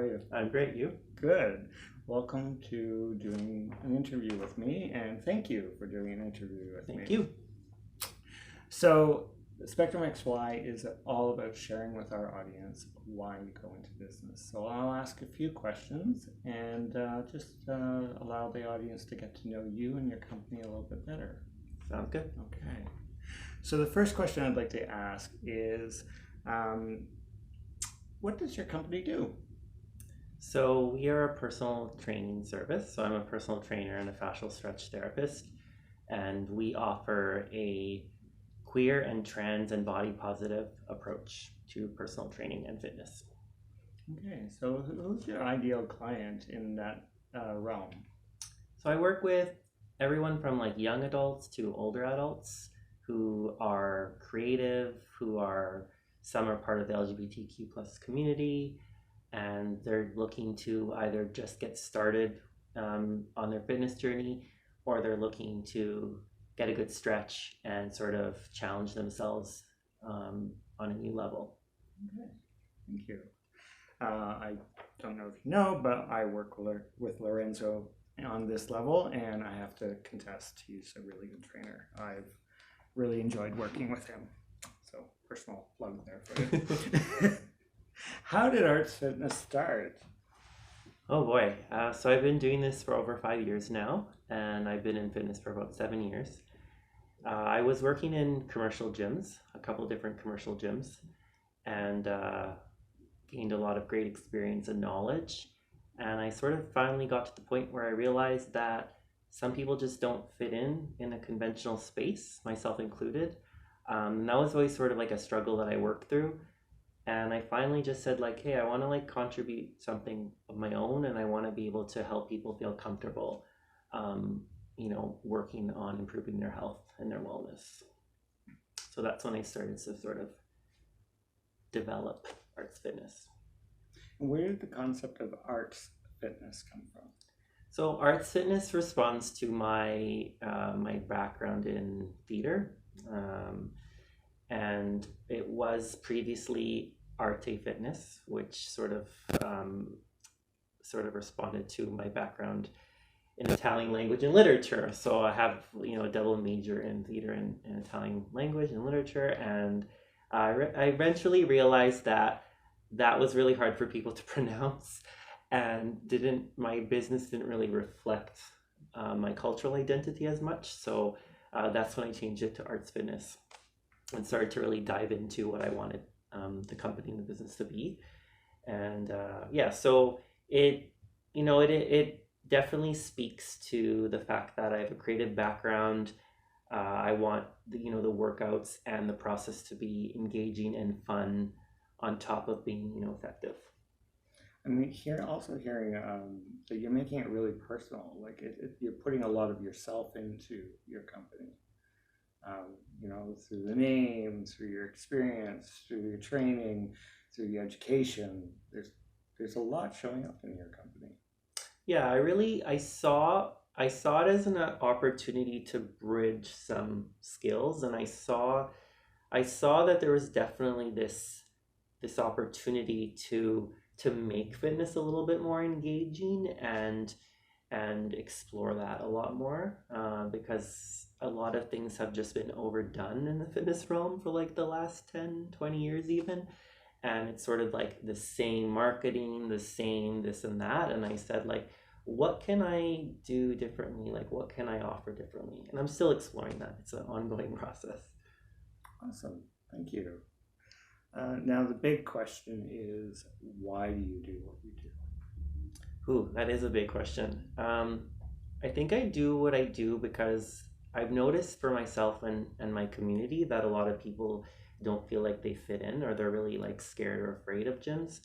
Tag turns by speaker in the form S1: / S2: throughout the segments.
S1: are you?
S2: I'm great, you?
S1: Good. Welcome to doing an interview with me, and thank you for doing an interview with me.
S2: Thank you.
S1: So, Spectrumx Why is all about sharing with our audience why you go into business. So I'll ask a few questions and just allow the audience to get to know you and your company a little bit better.
S2: Sounds good.
S1: Okay. So the first question I'd like to ask is, what does your company do?
S2: So we are a personal training service. So I'm a personal trainer and a fascial stretch therapist, and we offer a queer and trans and body positive approach to personal training and fitness.
S1: Okay, so who's your ideal client in that realm?
S2: So I work with everyone from like young adults to older adults who are creative, some are part of the LGBTQ plus community, and they're looking to either just get started on their fitness journey, or they're looking to get a good stretch and sort of challenge themselves on a new level.
S1: Okay, thank you. I don't know if you know, but I work with Lorenzo on this level, and I have to contest, he's a really good trainer. I've really enjoyed working with him. So, personal plug there for you. How did Artsfitness start?
S2: Oh boy. So I've been doing this for over 5 years now, and I've been in fitness for about 7 years. I was working in commercial gyms, a couple different commercial gyms, and gained a lot of great experience and knowledge. And I sort of finally got to the point where I realized that some people just don't fit in a conventional space, myself included. That was always sort of like a struggle that I worked through. And I finally just said like, hey, I want to like contribute something of my own, and I want to be able to help people feel comfortable, working on improving their health and their wellness. So that's when I started to sort of develop Artsfitness.
S1: Where did the concept of Artsfitness come from?
S2: So Artsfitness responds to my background in theater, and it was previously Arte Fitness, which sort of responded to my background in Italian language and literature. So I have a double major in theater and Italian language and literature, and I eventually realized that was really hard for people to pronounce, and my business didn't really reflect my cultural identity as much. So that's when I changed it to Artsfitness and started to really dive into what I wanted the company and the business to be. And so it definitely speaks to the fact that I have a creative background. I want the workouts and the process to be engaging and fun, on top of being effective.
S1: I'm hearing that you're making it really personal. Like you're putting a lot of yourself into your company. Through the name, through your experience, through your training, through your education. There's a lot showing up in your company.
S2: Yeah, I saw it as an opportunity to bridge some skills, and I saw that there was definitely this opportunity to make fitness a little bit more engaging and explore that a lot more, because a lot of things have just been overdone in the fitness realm for like the last 10-20 years even, and it's sort of like the same marketing, the same this and that. And I said like, what can I do differently? Like, what can I offer differently? And I'm still exploring that. It's an ongoing process.
S1: Awesome. Thank you. Now the big question is, why do you do what you do?
S2: Ooh, that is a big question. I think I do what I do because I've noticed for myself and my community that a lot of people don't feel like they fit in, or they're really like scared or afraid of gyms.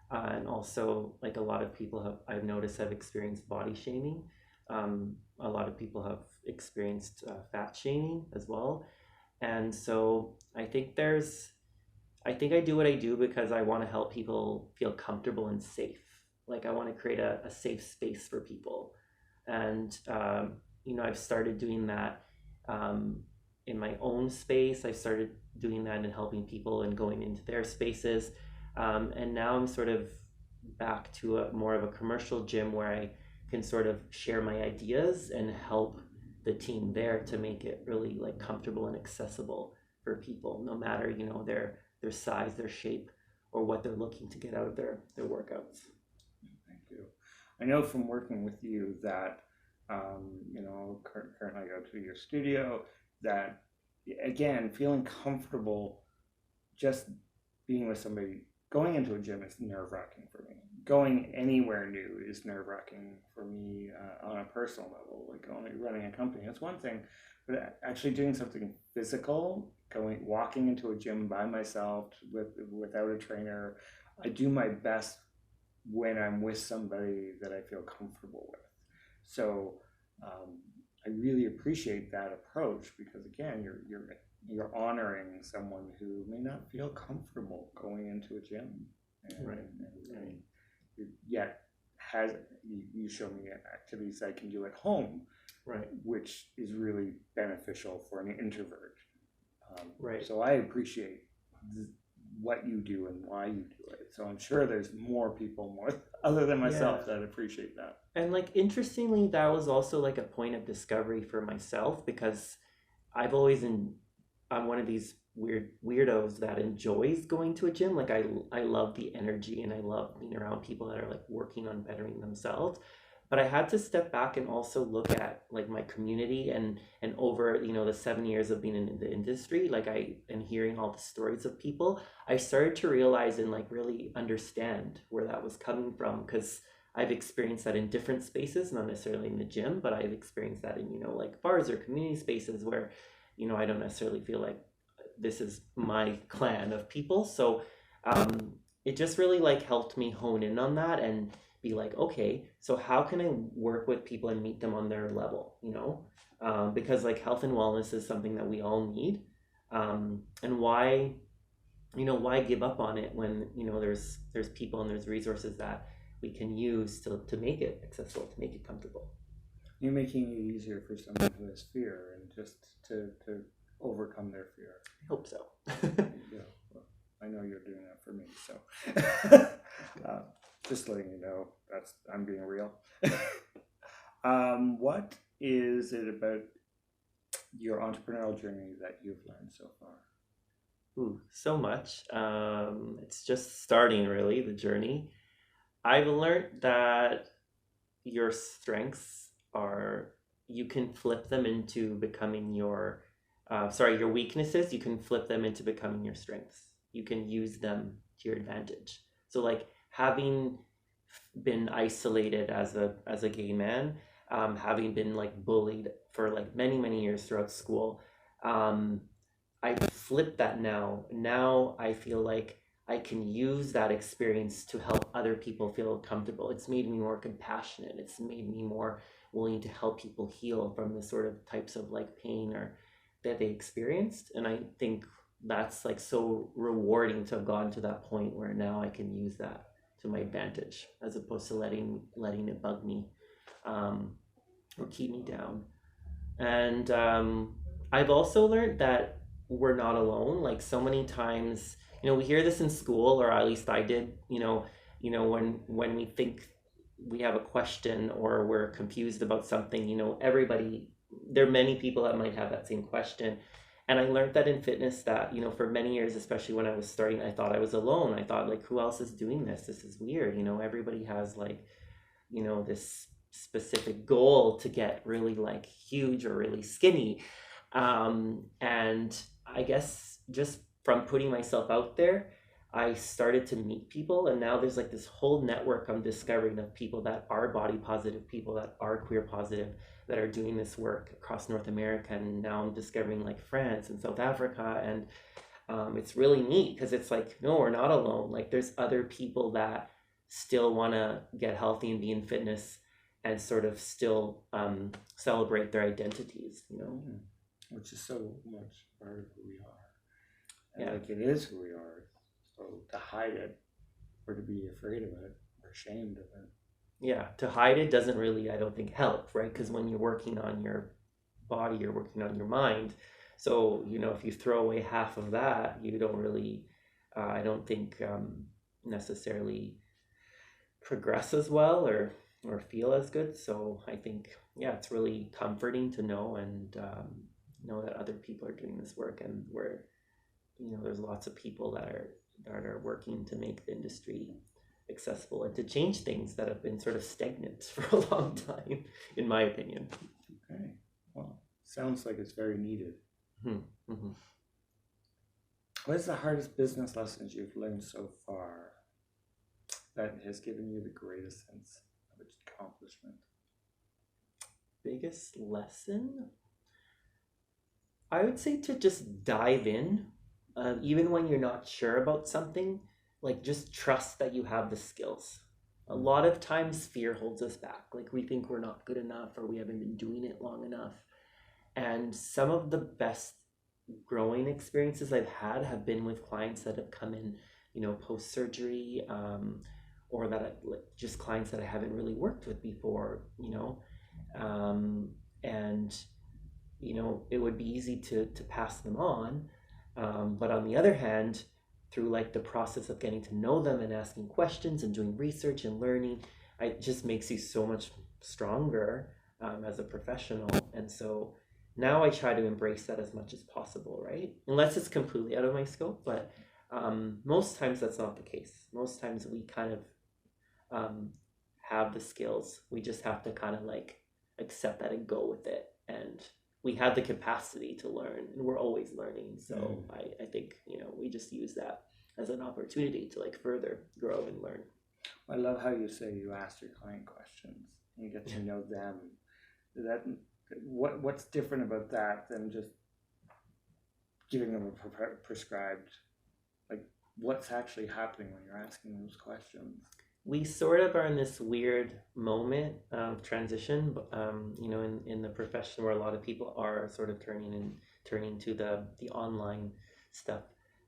S2: And also, like, a lot of people I've noticed have experienced body shaming. A lot of people have experienced fat shaming as well. And so I think I do what I do because I want to help people feel comfortable and safe. Like, I want to create a safe space for people. And, I've started doing that in my own space. I've started doing that and helping people and going into their spaces. And now I'm sort of back to a more of a commercial gym where I can sort of share my ideas and help the team there to make it really like comfortable and accessible for people, no matter, you know, their size, their shape, or what they're looking to get out of their workouts.
S1: Thank you. I know from working with you that, you know, currently I go to your studio, that again, feeling comfortable just being with somebody, going into a gym is nerve-wracking for me. Going anywhere new is nerve-wracking for me on a personal level. Like only running a company, that's one thing, but actually doing something physical, walking into a gym by myself without a trainer, I do my best when I'm with somebody that I feel comfortable with. So I really appreciate that approach, because again, you're honoring someone who may not feel comfortable going into a gym, and yet you show me activities I can do at home,
S2: right,
S1: which is really beneficial for an introvert.
S2: Right.
S1: So I appreciate what you do and why you do it. So I'm sure there's more people other than myself that appreciate that.
S2: And like interestingly, that was also like a point of discovery for myself, because I'm one of these weirdos that enjoys going to a gym. Like I love the energy and I love being around people that are like working on bettering themselves. But I had to step back and also look at like my community and over, you know, the 7 years of being in the industry, like and hearing all the stories of people, I started to realize and like really understand where that was coming from, because I've experienced that in different spaces, not necessarily in the gym, but I've experienced that in, you know, like bars or community spaces where, you know, I don't necessarily feel like this is my clan of people. So it just really like helped me hone in on that and be like, okay, so how can I work with people and meet them on their level, you know? Because like health and wellness is something that we all need. And why give up on it when, you know, there's people and there's resources that we can use to make it accessible, to make it comfortable.
S1: You're making it easier for someone who has fear and just to overcome their fear.
S2: I hope so.
S1: Yeah, well, I know you're doing that for me, so just letting you know I'm being real. What is it about your entrepreneurial journey that you've learned so far?
S2: Ooh, so much. It's just starting, really, the journey. I've learned that your strengths you can flip them into becoming your weaknesses, you can flip them into becoming your strengths. You can use them to your advantage. So like having been isolated as a gay man, having been like bullied for like many years throughout school, I flipped that now. Now I feel like I can use that experience to help other people feel comfortable. It's made me more compassionate. It's made me more willing to help people heal from the sort of types of like pain or that they experienced. And I think that's like so rewarding to have gotten to that point where now I can use that to my advantage, as opposed to letting it bug me or keep me down. And I've also learned that we're not alone. Like so many times, you know, we hear this in school, or at least I did, you know, when we think we have a question or we're confused about something, you know, there are many people that might have that same question. And I learned that in fitness that, you know, for many years, especially when I was starting, I thought I was alone. I thought like, who else is doing this? This is weird. You know, everybody has like, you know, this specific goal to get really like huge or really skinny. And I guess just from putting myself out there, I started to meet people, and now there's like this whole network I'm discovering of people that are body positive, people that are queer positive, that are doing this work across North America. And now I'm discovering like France and South Africa, and it's really neat because it's like, no, we're not alone. Like there's other people that still want to get healthy and be in fitness and sort of still celebrate their identities, you know?
S1: Which is so much part of who we are. And
S2: Yeah.
S1: like it is who we are. So to hide it or to be afraid of it or ashamed of it.
S2: Yeah, to hide it doesn't really, I don't think, help, right? Because when you're working on your body, you're working on your mind. So, you know, if you throw away half of that, you don't really, I don't think necessarily progress as well or feel as good. So I think, yeah, it's really comforting to know and know that other people are doing this work, and where, you know, there's lots of people that are working to make the industry accessible and to change things that have been sort of stagnant for a long time, in my opinion.
S1: Okay, well, sounds like it's very needed.
S2: Mm-hmm.
S1: What is the hardest business lessons you've learned so far that has given you the greatest sense of accomplishment?
S2: Biggest lesson? I would say to just dive in, even when you're not sure about something. Like, just trust that you have the skills. A lot of times fear holds us back. Like, we think we're not good enough or we haven't been doing it long enough. And some of the best growing experiences I've had have been with clients that have come in, you know, post-surgery, or that just clients that I haven't really worked with before, you know. And, you know, it would be easy to pass them on. But on the other hand, through like the process of getting to know them and asking questions and doing research and learning, it just makes you so much stronger as a professional. And so now I try to embrace that as much as possible, right? Unless it's completely out of my scope, but most times that's not the case. Most times we kind of have the skills. We just have to kind of like accept that and go with it. And we have the capacity to learn, and we're always learning. So I think, you know, we just use that as an opportunity to like further grow and learn.
S1: I love how you say you ask your client questions and you get to know them. What's different about that than just giving them a prescribed, like, what's actually happening when you're asking those questions?
S2: We sort of are in this weird moment of transition, you know, in the profession where a lot of people are sort of turning to the online stuff.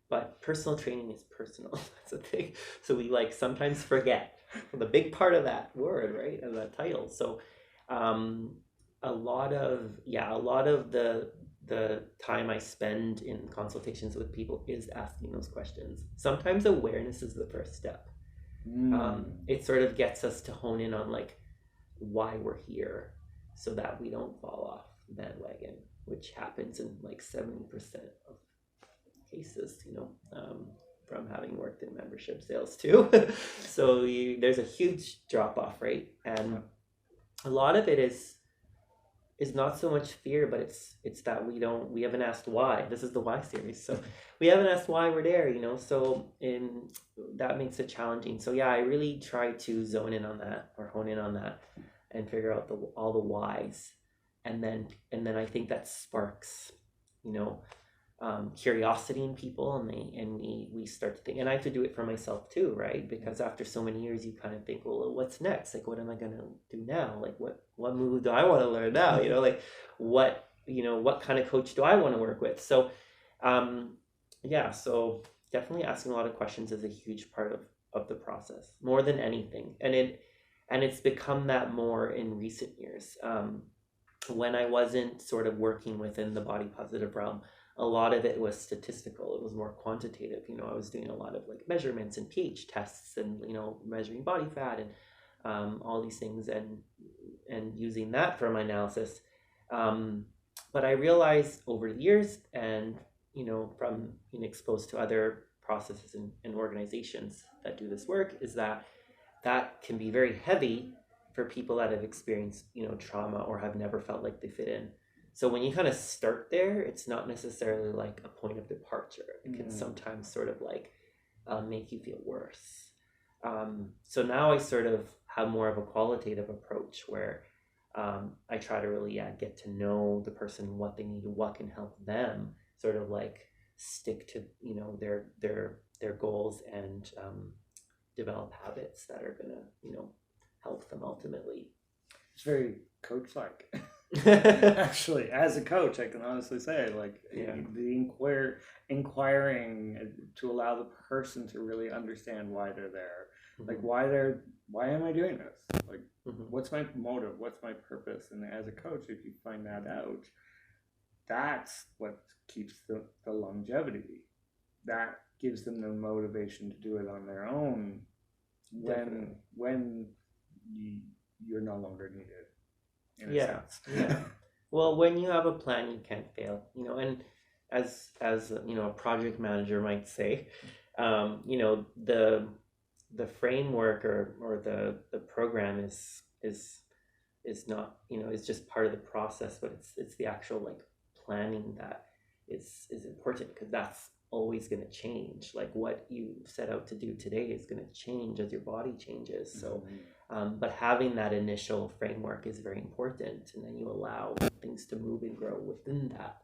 S2: But personal training is personal. That's the thing. So we like sometimes forget the big part of that word, right, of that title. So a lot of the time I spend in consultations with people is asking those questions. Sometimes awareness is the first step. It sort of gets us to hone in on like why we're here, so that we don't fall off the bandwagon, which happens in like 70% of cases, you know, from having worked in membership sales too. So there's a huge drop off rate, and a lot of it is not so much fear, but it's that we haven't asked why. This is the why series, so we haven't asked why we're there, you know. So that makes it challenging. So yeah, I really try to zone in on that, or hone in on that, and figure out all the whys, and then I think that sparks, you know, curiosity in people, and we start to think, and I have to do it for myself too, right? Because after so many years, you kind of think, well, what's next? Like, what am I gonna do now? Like, what move do I want to learn now? You know, like what kind of coach do I want to work with? So, yeah, so definitely asking a lot of questions is a huge part of the process, more than anything, and it's become that more in recent years. When I wasn't sort of working within the body positive realm, a lot of it was statistical. It was more quantitative. You know, I was doing a lot of like measurements and pH tests, and, you know, measuring body fat and all these things, and using that for my analysis. But I realized over the years, and, you know, from being exposed to other processes and organizations that do this work, is that can be very heavy for people that have experienced, you know, trauma or have never felt like they fit in. So when you kind of start there, it's not necessarily like a point of departure. It can sometimes sort of like make you feel worse. So now I sort of have more of a qualitative approach, where I try to really get to know the person, what they need, what can help them sort of like stick to, you know, their goals, and develop habits that are gonna, you know, help them ultimately.
S1: It's very coach-like. Actually, as a coach, I can honestly say, like, the inquiring to allow the person to really understand why they're there. Like, why am I doing this? Like, what's my motive? What's my purpose? And as a coach, if you find that out, that's what keeps the longevity. That gives them the motivation to do it on their own
S2: Definitely.
S1: when you're no longer needed, in a
S2: Yeah,
S1: sense.
S2: yeah. Well, when you have a plan, you can't fail, you know, and as you know, a project manager might say, you know, the framework or the program is not, you know, it's just part of the process, but it's the actual like planning that is important, because that's always going to change. Like what you set out to do today is going to change as your body changes. So but having that initial framework is very important, and then you allow things to move and grow within that.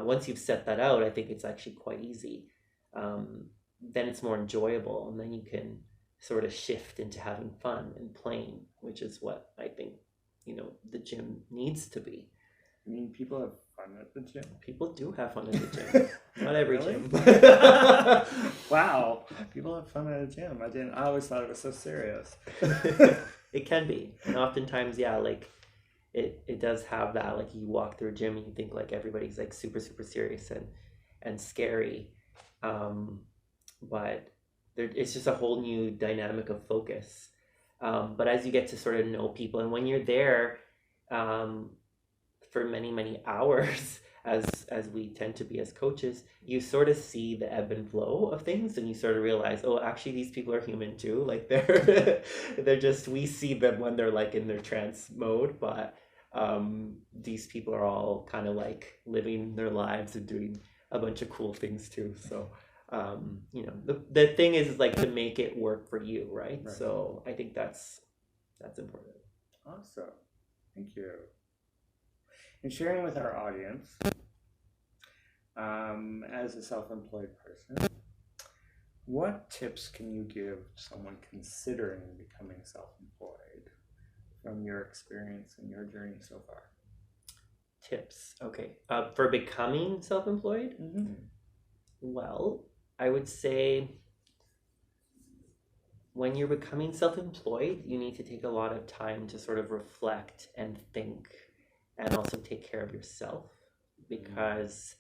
S2: Once you've set that out, I think it's actually quite easy. Then it's more enjoyable, and then you can sort of shift into having fun and playing, which is what I think, you know, the gym needs to be.
S1: I mean, people have fun at the gym.
S2: People do have fun at the gym. Not every
S1: Really?
S2: gym.
S1: Wow, people have fun at a gym. I always thought it was so serious.
S2: It can be, and oftentimes, yeah, like it does have that. Like you walk through a gym and you think like everybody's like super serious and scary, but it's just a whole new dynamic of focus. But as you get to sort of know people, and when you're there for many hours, as we tend to be as coaches, you sort of see the ebb and flow of things, and you sort of realize, oh, actually these people are human too. Like they're just, we see them when they're like in their trance mode, but these people are all kind of like living their lives and doing a bunch of cool things too. So you know, the thing is like to make it work for you, right? So I think that's important.
S1: Awesome, thank you. And sharing with our audience, as a self-employed person, what tips can you give someone considering becoming self-employed from your experience and your journey so far?
S2: Tips, okay. For becoming self-employed? Well, I would say when you're becoming self-employed, you need to take a lot of time to sort of reflect and think, and also take care of yourself, because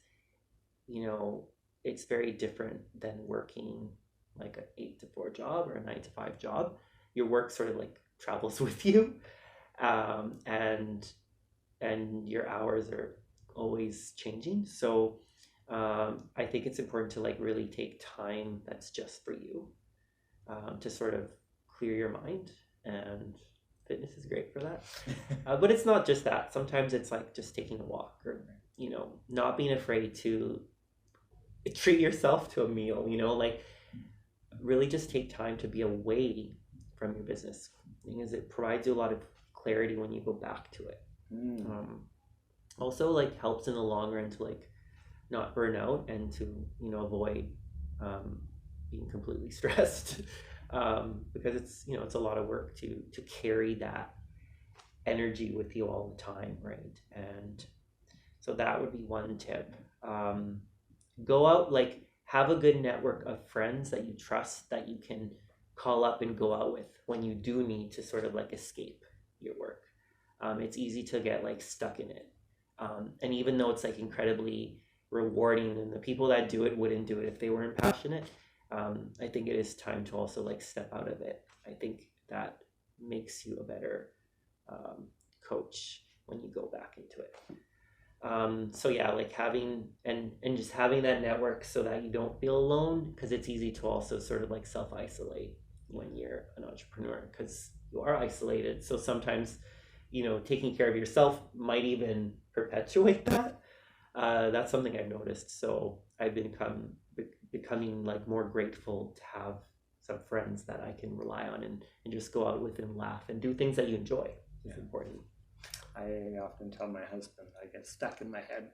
S2: you know, it's very different than working like an 8 to 4 job or a 9 to 5 job. Your work sort of like travels with you, and your hours are always changing. So I think it's important to like really take time that's just for you, to sort of clear your mind, and fitness is great for that. But it's not just that. Sometimes it's like just taking a walk, or you know, not being afraid to treat yourself to a meal, you know, like really just take time to be away from your business. The thing is, it provides you a lot of clarity when you go back to it. Also like helps in the long run to like not burn out, and to, you know, avoid being completely stressed, because it's, you know, it's a lot of work to carry that energy with you all the time, right? And so that would be one tip. Go out, like have a good network of friends that you trust, that you can call up and go out with when you do need to sort of like escape your work. It's easy to get like stuck in it, and even though it's like incredibly rewarding, and the people that do it wouldn't do it if they weren't passionate, I think it is time to also like step out of it. I think that makes you a better coach when you go back into it. So yeah, like having and just having that network so that you don't feel alone, because it's easy to also sort of like self-isolate when you're an entrepreneur, because you are isolated. So sometimes, you know, taking care of yourself might even perpetuate that. That's something I've noticed. So I've becoming like more grateful to have some friends that I can rely on, and just go out with and laugh and do things that you enjoy. It's important.
S1: I often tell my husband I get stuck in my head.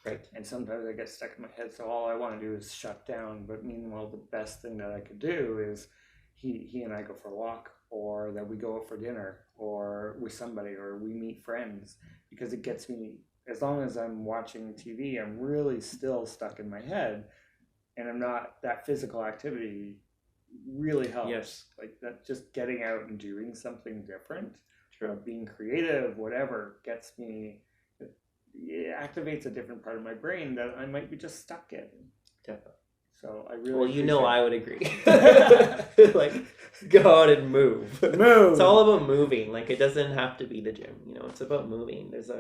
S2: Right.
S1: And sometimes I get stuck in my head, so all I want to do is shut down. But meanwhile, the best thing that I could do is he and I go for a walk, or that we go out for dinner, or with somebody, or we meet friends, because it gets me, as long as I'm watching TV, I'm really still stuck in my head, and I'm not, that physical activity really helps.
S2: Yes.
S1: Like that, just getting out and doing something different, being creative, whatever, gets me, it activates a different part of my brain that I might be just stuck in.
S2: Definitely.
S1: So I really
S2: Well, you know, I would agree.
S1: appreciate
S2: Like, go out and move.
S1: Move.
S2: It's all about moving. Like, it doesn't have to be the gym. You know, it's about moving. There's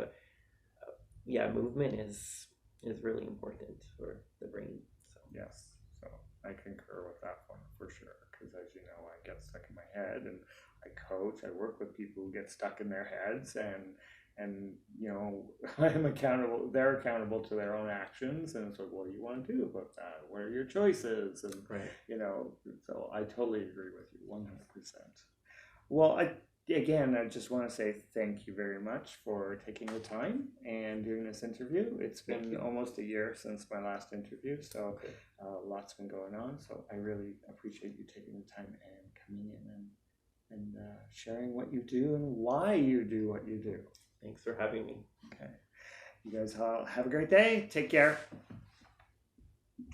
S2: movement is really important for the brain. So.
S1: Yes, so I concur with that one for sure. Because as you know, I get stuck in my head, and I coach. I work with people who get stuck in their heads, and you know, I'm accountable. They're accountable to their own actions, and it's like, what do you want to do about that? What are your choices? And
S2: Right.
S1: you know, so I totally agree with you, 100%. Well, again, I just want to say thank you very much for taking the time and doing this interview. It's been almost a year since my last interview, so lots been going on. So I really appreciate you taking the time and coming in and sharing what you do and why you do what you do.
S2: Thanks for having me.
S1: Okay. You guys all have a great day. Take care.